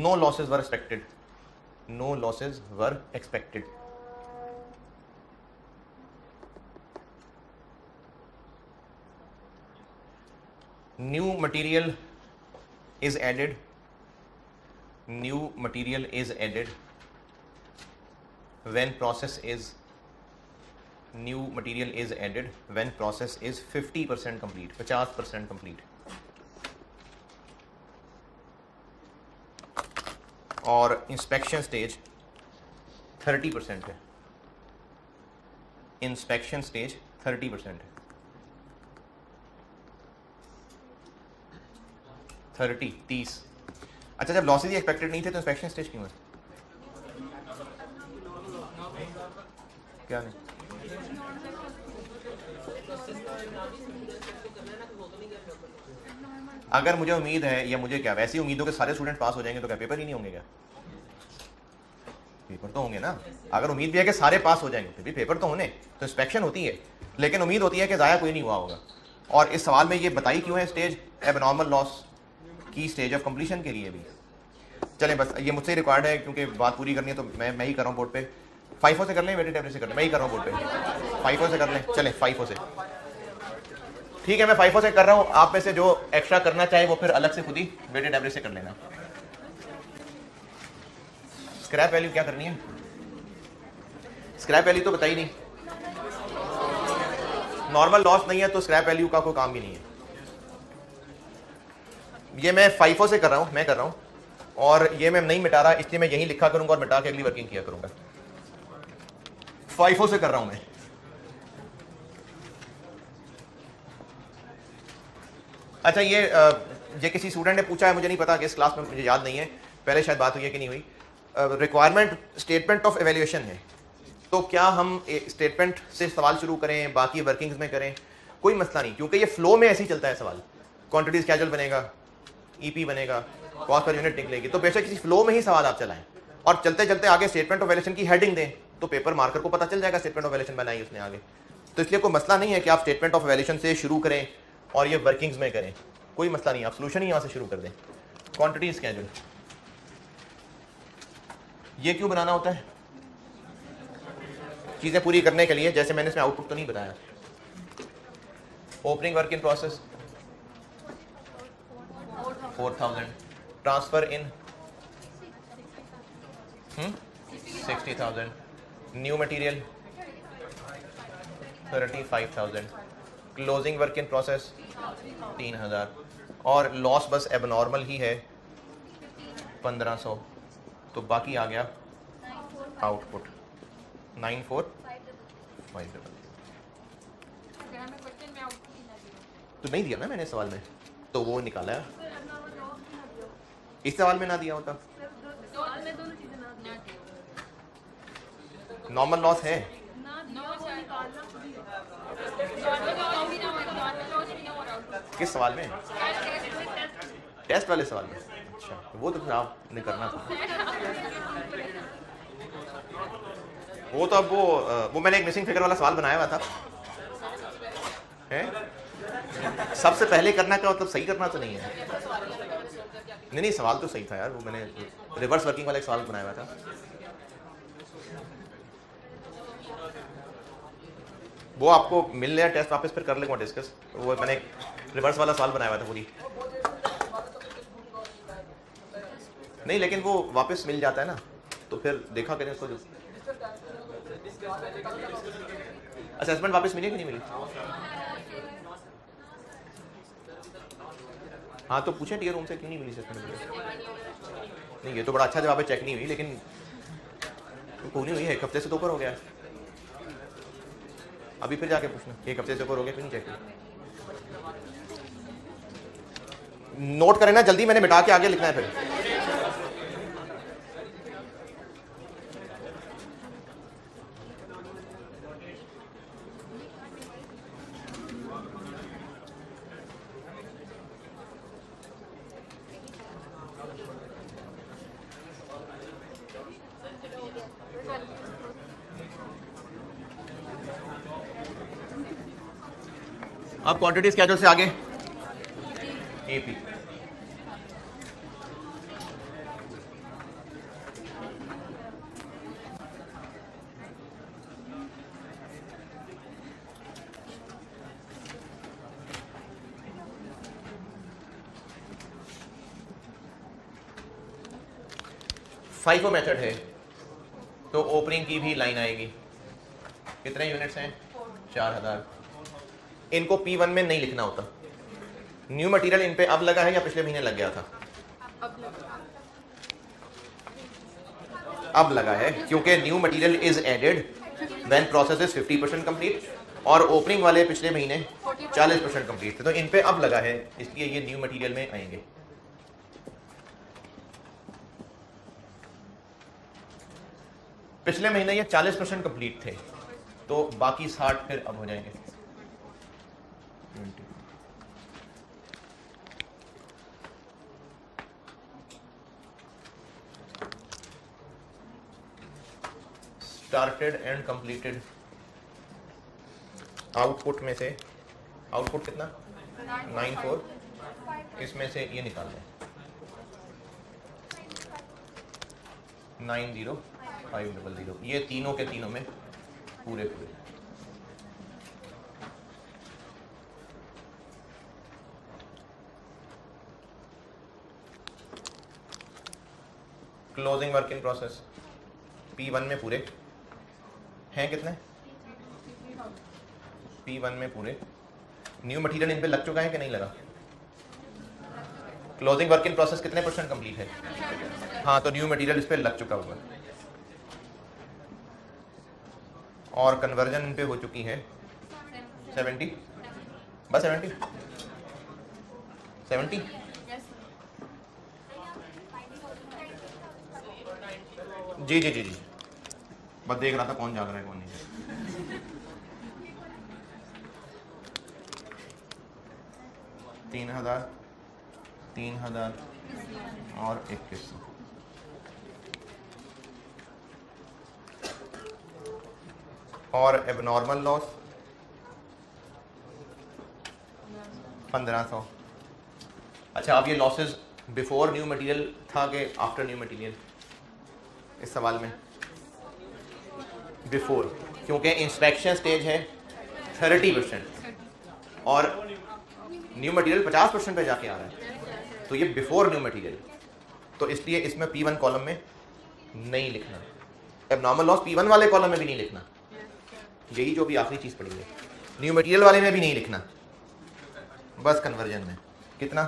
No losses were expected. No losses were expected. New material is added. New material is added when process is, new material is added when process is 50% complete, 50% complete। और inspection stage 30% है, inspection stage 30% है, 30। अच्छा, जब losses expected नहीं थे तो inspection stage क्यों है? क्या नहीं? अगर मुझे उम्मीद है, या मुझे क्या वैसी उम्मीद हो कि सारे स्टूडेंट पास हो जाएंगे तो क्या पेपर ही नहीं होंगे? क्या पेपर तो होंगे ना। अगर उम्मीद भी है कि सारे पास हो जाएंगे फिर भी पेपर तो होने, तो इंस्पेक्शन होती है, लेकिन उम्मीद होती है कि ज़ाया कोई नहीं हुआ होगा। और इस सवाल में ये बताई क्यों है स्टेज एबनॉर्मल लॉस की स्टेज ऑफ कंप्लीशन के लिए भी। चलें, बस ये मुझसे रिकॉर्ड है क्योंकि बात पूरी करनी है, तो मैं ही कर रहा हूँ बोर्ड पे। 5 से कर लें, वेटेड एवरेज से कर लें, मैं ही कर रहा हूँ बोर्ड पे। 5 से कर लें, चलें 5 से, ठीक है। मैं 5 से कर रहा हूँ, आप में से जो एक्स्ट्रा करना चाहे वो फिर अलग से खुद ही वेटेड एवरेज से कर लेना। स्क्रैप वैल्यू क्या करनी है? स्क्रैप वैल्यू तो बताई नहीं, नॉर्मल लॉस नहीं है तो स्क्रैप वैल्यू का कोई काम भी नहीं है। ये मैं 5 से कर रहा हूँ, मैं कर रहा हूँ, और ये मैं नहीं मिटा रहा, इसलिए मैं यही लिखा करूंगा और मिटा के अगली वर्किंग किया करूंगा। 5 से कर रहा हूं मैं। अच्छा, ये किसी स्टूडेंट ने पूछा है, मुझे नहीं पता कि इस क्लास में, मुझे याद नहीं है, पहले शायद बात हुई है कि नहीं हुई। रिक्वायरमेंट स्टेटमेंट ऑफ एवेल्यूएशन है, तो क्या हम स्टेटमेंट से सवाल शुरू करें, बाकी वर्किंग्स में करें, कोई मसला नहीं, क्योंकि ये फ्लो में ऐसे ही चलता है सवाल। क्वांटिटी स्केड्यूल बनेगा, ईपी बनेगा, कॉस्ट पर यूनिट निकलेगी, तो बेशक किसी फ्लो में ही सवाल आप चलाएं और चलते चलते आगे स्टेटमेंट ऑफ वैल्यूएशन की हेडिंग दें, तो पेपर मार्कर को पता चल जाएगा स्टेटमेंट ऑफ वैल्यूएशन बनाई उसने आगे। तो इसलिए कोई मसला नहीं है कि आप स्टेटमेंट ऑफ वैल्यूएशन से शुरू करें और ये वर्किंग्स में करें, कोई मसला नहीं, आप सोल्यूशन ही यहाँ से शुरू कर दें। क्वांटिटी स्केड्यूल ये क्यों बनाना होता है? चीज़ें पूरी करने के लिए, जैसे मैंने इसमें आउटपुट तो नहीं बताया। Opening work in process 4000, transfer in 60,000, new material 35,000, closing work in process 3000, और लॉस बस एबनॉर्मल ही है 1500, तो बाकी आ गया आउटपुट 9450। तो नहीं दिया ना मैंने सवाल में, तो वो निकाला है, इस सवाल में ना दिया होता। नॉर्मल लॉस है, किस सवाल में? टेस्ट वाले सवाल में। अच्छा, वो तो फिर आपने करना था, वो तो अब वो मैंने एक मिसिंग फिगर वाला सवाल बनाया हुआ था है? सबसे पहले करना का मतलब सही करना तो नहीं है। नहीं, सवाल तो सही था यार, वो मैंने रिवर्स वर्किंग वाला एक सवाल बनाया हुआ था। वो आपको मिल गया, टेस्ट वापस फिर कर लेंगे डिस्कस। वो मैंने रिवर्स वाला सवाल बनाया हुआ था पूरी, नहीं लेकिन वो वापस मिल जाता है ना, तो फिर देखा करें उसको। असेसमेंट वापस मिली कि नहीं मिली? हाँ, तो पूछें टीयर रूम से क्यों नहीं मिली असेसमेंट। नहीं ये तो बड़ा अच्छा जवाब है, चेक नहीं हुई, लेकिन पूरी नहीं हुई है, 1 हफ्ते से तो ऊपर हो गया है। अभी फिर जाके पूछना 1 हफ्ते से ऊपर हो गया, क्यों नहीं चेक हुई? नोट करें ना जल्दी, मैंने मिटा के आगे लिखना है फिर। अब क्वांटिटी स्केड्यूल से आगे एपी। फाइफो मेथड है तो ओपनिंग की भी लाइन आएगी। कितने यूनिट्स हैं? 4000। इनको P1 में नहीं लिखना होता। न्यू मटेरियल इन पे अब लगा है या पिछले महीने लग गया था? अब लगा है, क्योंकि new material is added when process is 50% complete, और ओपनिंग वाले पिछले महीने 40% कंप्लीट थे, तो इन पे अब लगा है, इसलिए ये न्यू मटेरियल में आएंगे। पिछले महीने ये 40% कंप्लीट थे, तो बाकी 60 फिर अब हो जाएंगे। स्टार्टेड एंड कंप्लीटेड आउटपुट में से, आउटपुट कितना? 94, इसमें से ये निकालना है 90500, ये तीनों के तीनों में पूरे पूरे। Closing work in process P1 में पूरे हैं कितने? P1 में पूरे। न्यू मटेरियल इन पे लग चुका है कि नहीं लगा? क्लोजिंग वर्क इन प्रोसेस कितने % कंप्लीट है? हाँ, तो न्यू मटेरियल इस पे लग चुका हुआ है, और कन्वर्जन इन पे हो चुकी है 70, बस 70। जी जी जी जी, बस देख रहा था कौन जाग रहा है कौन नहीं। 3000, 3000 और 2100। और एबनॉर्मल लॉस 1500। अच्छा, अब ये लॉसेस बिफोर न्यू मटेरियल था कि आफ्टर न्यू मटेरियल? इस सवाल में बिफोर, क्योंकि इंस्पेक्शन स्टेज है 30% और न्यू मटेरियल 50% पे जाके आ रहा है, तो ये बिफोर न्यू मटेरियल, तो इसलिए इसमें P1 कॉलम में नहीं लिखना। एबनॉर्मल लॉस P1 वाले कॉलम में भी नहीं लिखना, यही जो भी आखिरी चीज पड़ी है। न्यू मटेरियल वाले में भी नहीं लिखना, बस कन्वर्जन में कितना?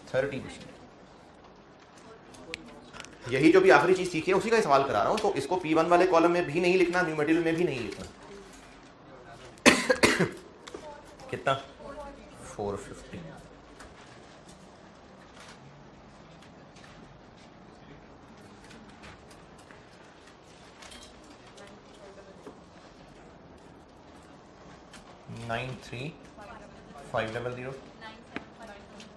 30%। यही जो भी आखिरी चीज सीखी है उसी का सवाल करा रहा हूं, तो इसको P1 वाले कॉलम में भी नहीं लिखना, न्यू मटेरियल में भी नहीं लिखना। कितना? 450। नाइन 3500,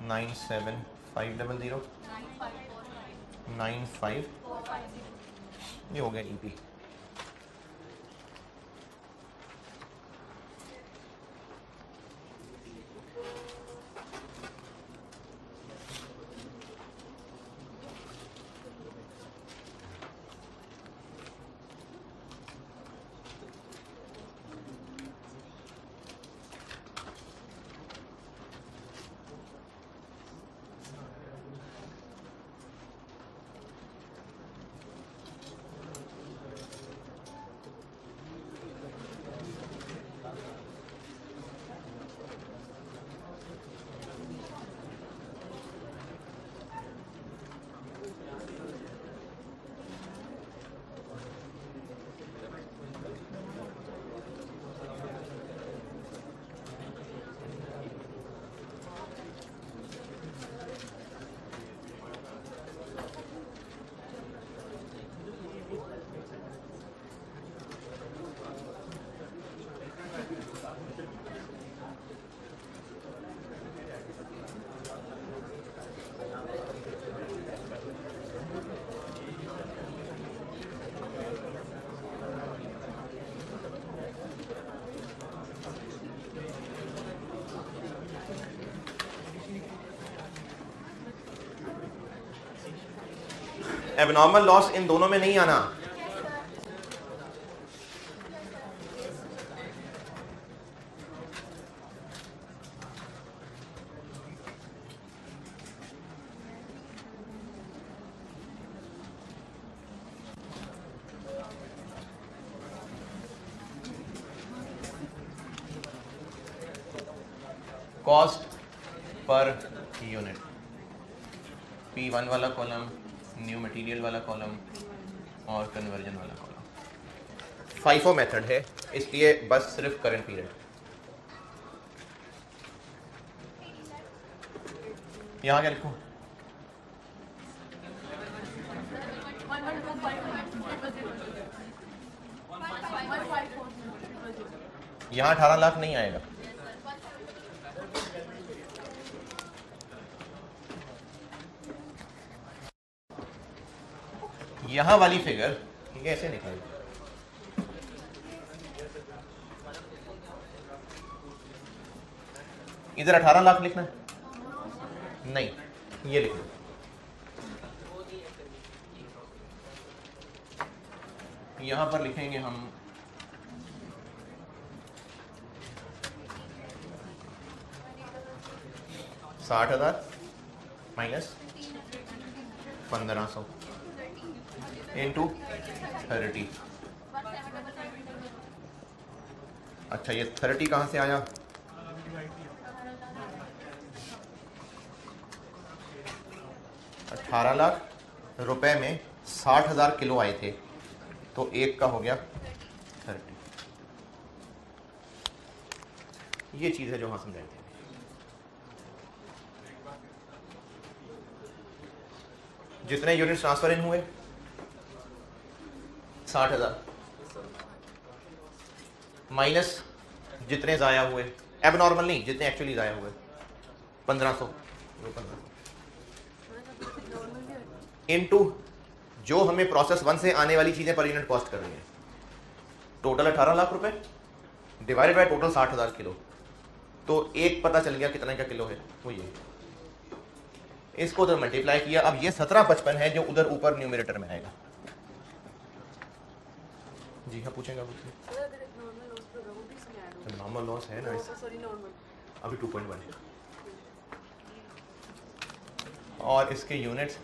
97500, 95, ये हो गया EP। एबनॉर्मल लॉस इन दोनों में नहीं आना। कॉस्ट पर यूनिट, P1 वाला कॉलम, न्यू मटेरियल वाला कॉलम और कन्वर्जन वाला कॉलम। फाइफो मेथड है, इसलिए बस सिर्फ करंट पीरियड। यहाँ क्या लिखूँ? यहाँ 18 लाख नहीं आएगा। यहाँ वाली फिगर कैसे निकलेगी? इधर 18 लाख लिखना है? नहीं, ये लिख लो। यहाँ पर लिखेंगे हम 60,000 माइनस 1500 इंटू 30। अच्छा, ये 30 कहाँ से आया? $18 लाख रुपए में 60,000 किलो आए थे, तो एक का हो गया 30। ये चीज़ है जो वहाँ समझाई थी। जितने यूनिट ट्रांसफर इन हुए 60,000 माइनस जितने ज़ाया हुए, एबनॉर्मल नहीं, जितने एक्चुअली ज़ाया हुए 1500 इनटू जो हमें प्रोसेस 1 से आने वाली चीज़ें पर यूनिट कॉस्ट कर रही हैं। टोटल 18 लाख रुपए डिवाइडेड बाय टोटल 60,000 किलो, तो एक पता चल गया कितना का किलो है, वो ये। इसको तो मल्टीप्लाई किया। अब ये 1755 है जो उधर ऊपर न्यूमरेटर में आएगा। जी हाँ, पूछेंगे नॉर्मल लॉस है ना अभी 2.1 है, और इसके यूनिट्स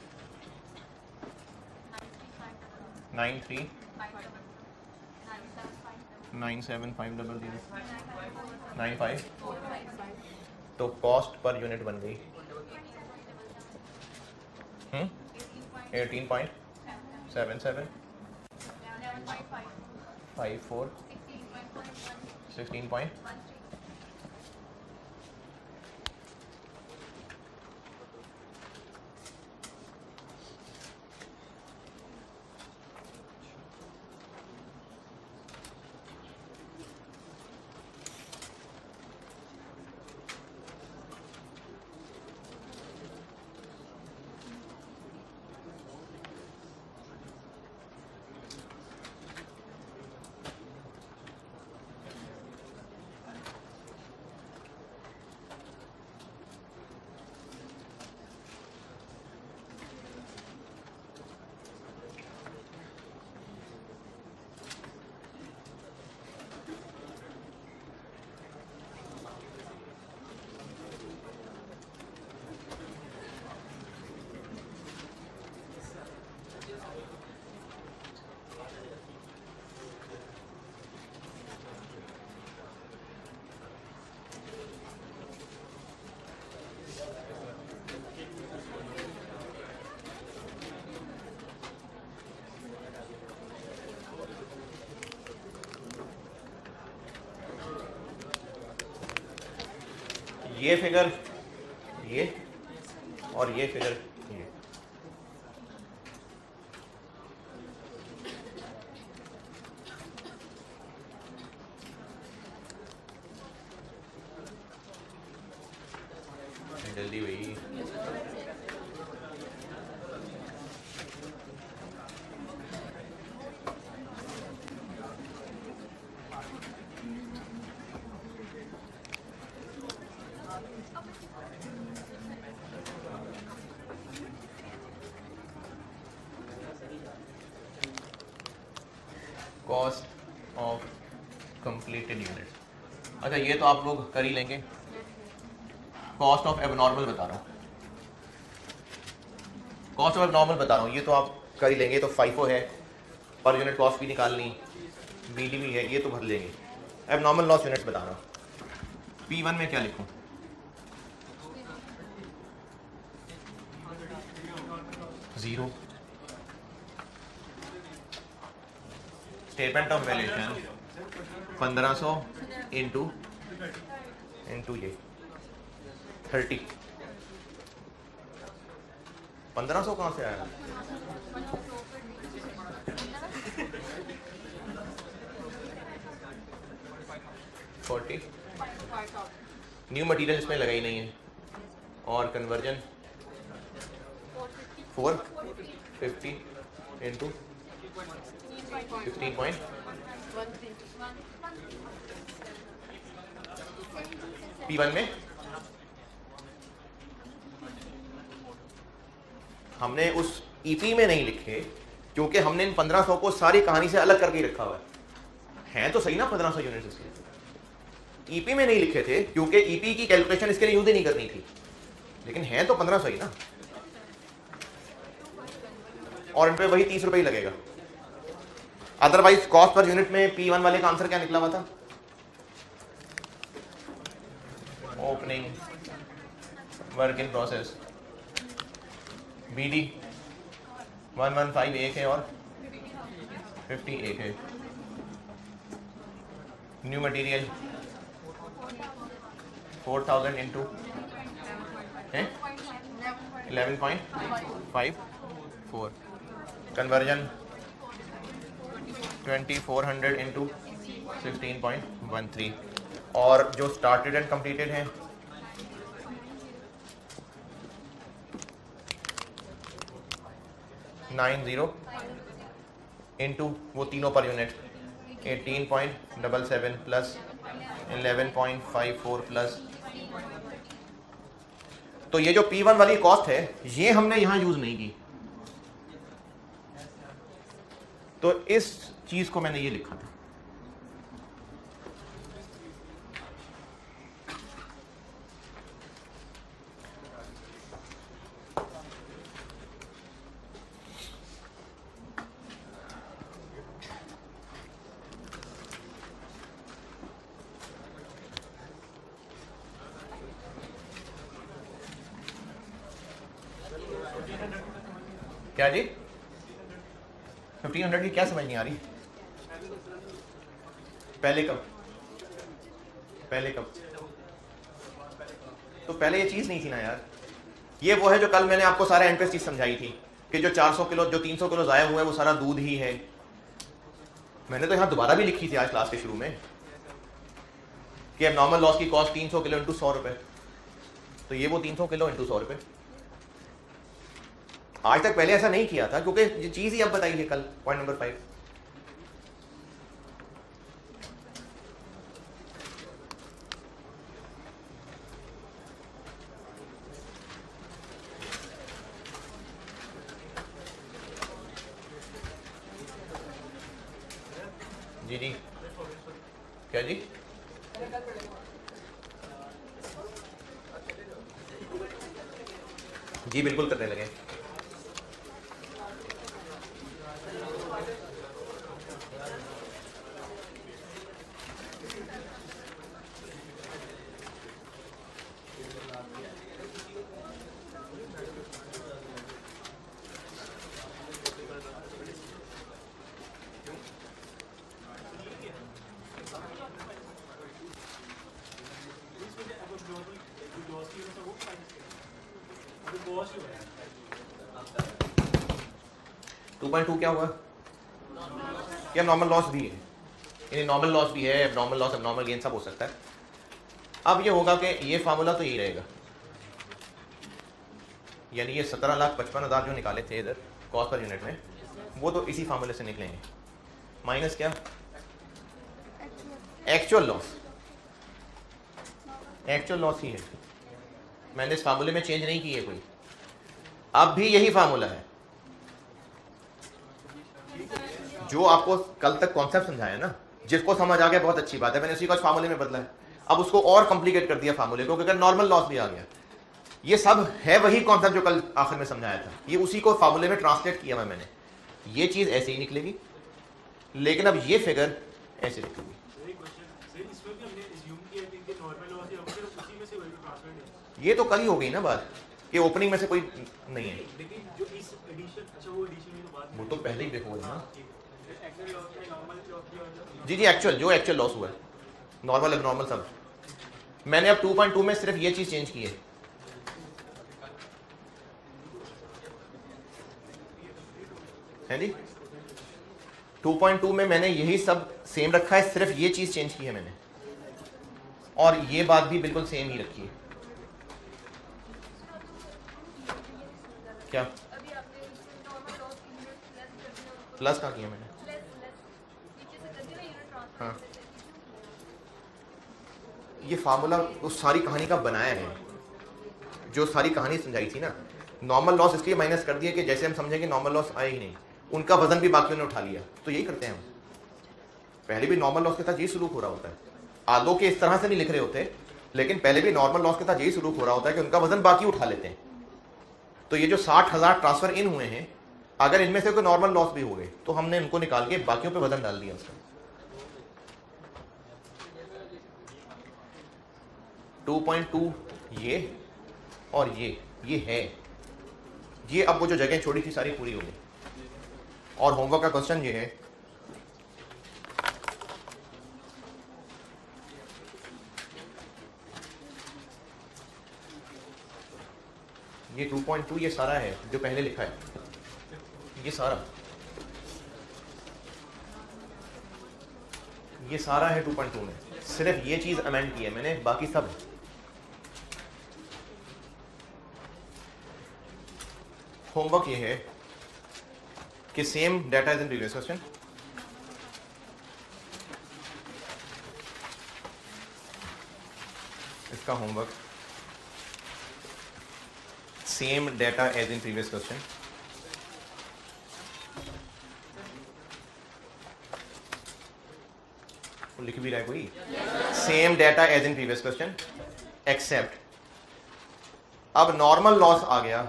93,97,500,95, तो कॉस्ट पर यूनिट बन गई 18.77 54 16 point ये फिगर ये और ये फिगर ये। जल्दी भाई, कॉस्ट ऑफ कंप्लीटेड यूनिट। अच्छा ये तो आप लोग कर ही लेंगे। कॉस्ट ऑफ एबनॉर्मल बता रहा हूँ, कॉस्ट ऑफ एबनॉर्मल बता रहा हूँ, ये तो आप कर ही लेंगे। तो फाइफो है, पर यूनिट कॉस्ट भी निकालनी, बीडी भी है, ये तो भर लेंगे। एबनॉर्मल लॉस यूनिट्स बता रहा हूँ। P1 में क्या लिखूँ? Zero. Statement of valuation 1500 into ये 30। 1500 कहाँ से आया? न्यू मटेरियल इसमें लगा ही नहीं है, और कन्वर्जन 450 इंटू 15.13। P1 में हमने उस ईपी में नहीं लिखे, क्योंकि हमने इन 1500 को सारी कहानी से अलग करके रखा हुआ है तो सही ना 1500 यूनिट्स इसके ईपी में नहीं लिखे थे, क्योंकि ईपी की कैलकुलेशन इसके लिए यूज ही नहीं करनी थी, लेकिन है तो 1500 ही ना, और इन पे वही 30 रुपए ही लगेगा। अदरवाइज कॉस्ट पर यूनिट में P1 वाले का आंसर क्या निकला हुआ था? Opening, work in process, BD 115 एक है और 50 एक है। New material 4000 into 11.54। Conversion 2400 into 16.13। और जो स्टार्टेड एंड कंप्लीटेड हैं $90 इंटू वो तीनों पर यूनिट 18.77 प्लस 11.54 प्लस। तो ये जो P1 वाली कॉस्ट है ये हमने यहां यूज नहीं की, तो इस चीज को मैंने ये लिखा था। क्या जी 1500 की क्या समझ नहीं आ रही? पहले कब? तो पहले ये चीज नहीं थी ना यार। ये वो है जो कल मैंने आपको सारा एंड पे चीज समझाई थी कि जो 400 किलो जो 300 किलो जाया हुआ है वो सारा दूध ही है। मैंने तो यहाँ दोबारा भी लिखी थी आज क्लास के शुरू में कि एबनॉर्मल लॉस की कॉस्ट 300 किलो इंटू 100 रुपए, तो ये वो 300 किलो इंटू 100 रुपए। आज तक पहले ऐसा नहीं किया था, क्योंकि ये चीज ही अब बताई है कल। पॉइंट नंबर 5 जी जी क्या जी? जी बिल्कुल करने लगे। क्या हुआ? क्या नॉर्मल लॉस भी है? यानी नॉर्मल लॉस भी है, एबनॉर्मल लॉस, एबनॉर्मल गेन सब हो सकता है। अब ये होगा कि ये फार्मूला तो यही रहेगा, यानी ये 17,55,000 जो निकाले थे इधर कॉस्ट पर यूनिट में, वो तो इसी फार्मूले से निकलेंगे। माइनस क्या? Actual loss. एक्चुअल लॉस ही है, मैंने इस फार्मूले में चेंज नहीं की है कोई, अब भी यही फार्मूला है। जो आपको कल तक कॉन्सेप्ट समझाया ना, जिसको समझ आ गया बहुत अच्छी बात है, मैंने उसी को फार्मूले में बदला है। अब उसको और कॉम्प्लिकेट कर दिया फार्मूले को, क्योंकि नॉर्मल लॉस भी आ गया। ये सब है वही कॉन्सेप्ट जो कल आखिर में समझाया था, ये उसी को फार्मूले में ट्रांसलेट किया मैंने। ये चीज ऐसे ही निकलेगी, लेकिन अब ये फिगर ऐसे निकलेगी। ये तो कल ही हो गई ना बात कि ओपनिंग में से कोई नहीं है, वो तो पहले ही देखो ना। जी जी, एक्चुअल जो एक्चुअल लॉस हुआ है, नॉर्मल एबनॉर्मल सब। मैंने अब 2.2 में सिर्फ ये चीज चेंज की है जी। 2.2 में मैंने यही सब सेम रखा है, सिर्फ ये चीज चेंज की है मैंने, और ये बात भी बिल्कुल सेम ही रखी है। क्या प्लस का किया मैंने? हाँ, ये फार्मूला उस सारी कहानी का बनाया है, जो सारी कहानी समझाई थी ना। नॉर्मल लॉस इसलिए माइनस कर दिया कि जैसे हम समझेंगे नॉर्मल लॉस आए ही नहीं, उनका वजन भी बाकियों ने उठा लिया। तो यही करते हैं हम, पहले भी नॉर्मल लॉस के साथ यही सलूक हो रहा होता है। आदो के इस तरह से नहीं लिख रहे होते, लेकिन पहले भी नॉर्मल लॉस के साथ यही सलूक हो रहा होता है कि उनका वजन बाकी उठा लेते हैं। तो ये जो 60,000 ट्रांसफर इन हुए हैं, अगर इनमें से कोई नॉर्मल लॉस भी हो गए तो हमने इनको निकाल के बाकियों पे वजन डाल दिया उसका। 2.2 ये और ये है, ये अब वो जो जगह छोड़ी थी सारी पूरी हो गई। और होमवर्क का क्वेश्चन ये है, ये 2.2 ये सारा है जो पहले लिखा है, ये सारा है 2.2 में। सिर्फ ये चीज अमेंड की है मैंने, बाकी सब है। होमवर्क ये है कि same data is in previous question. इसका homework same data as in previous question. लिख भी रहा है कोई? Same data as in previous question except अब नॉर्मल लॉस आ गया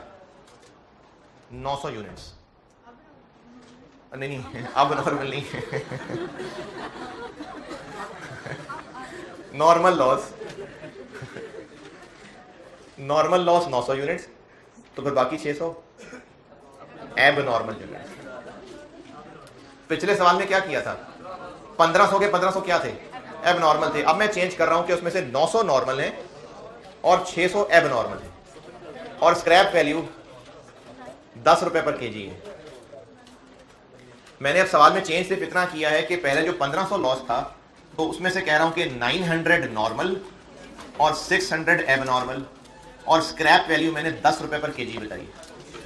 900 यूनिट्स। नहीं अब नॉर्मल नहीं नॉर्मल लॉस 900 यूनिट्स, तो फिर बाकी 600 एब नॉर्मल यूनिट्स। पिछले सवाल में क्या किया था? 1500 के 1500 क्या थे? एब नॉर्मल थे। अब मैं चेंज कर रहा हूं कि उसमें से 900 नॉर्मल है और 600 एब नॉर्मल है, और स्क्रैप वैल्यू 10 रुपए पर केजी है। मैंने अब सवाल में चेंज सिर्फ इतना किया है कि पहले जो 1500 लॉस था, तो उसमें से कह रहा हूं कि 900 नॉर्मल और 600 एब नॉर्मल, और स्क्रैप वैल्यू मैंने 10 रुपए पर केजी बताई।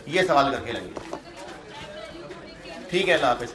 ये सवाल करके लगे। ठीक है, अल्लाह हाफिज।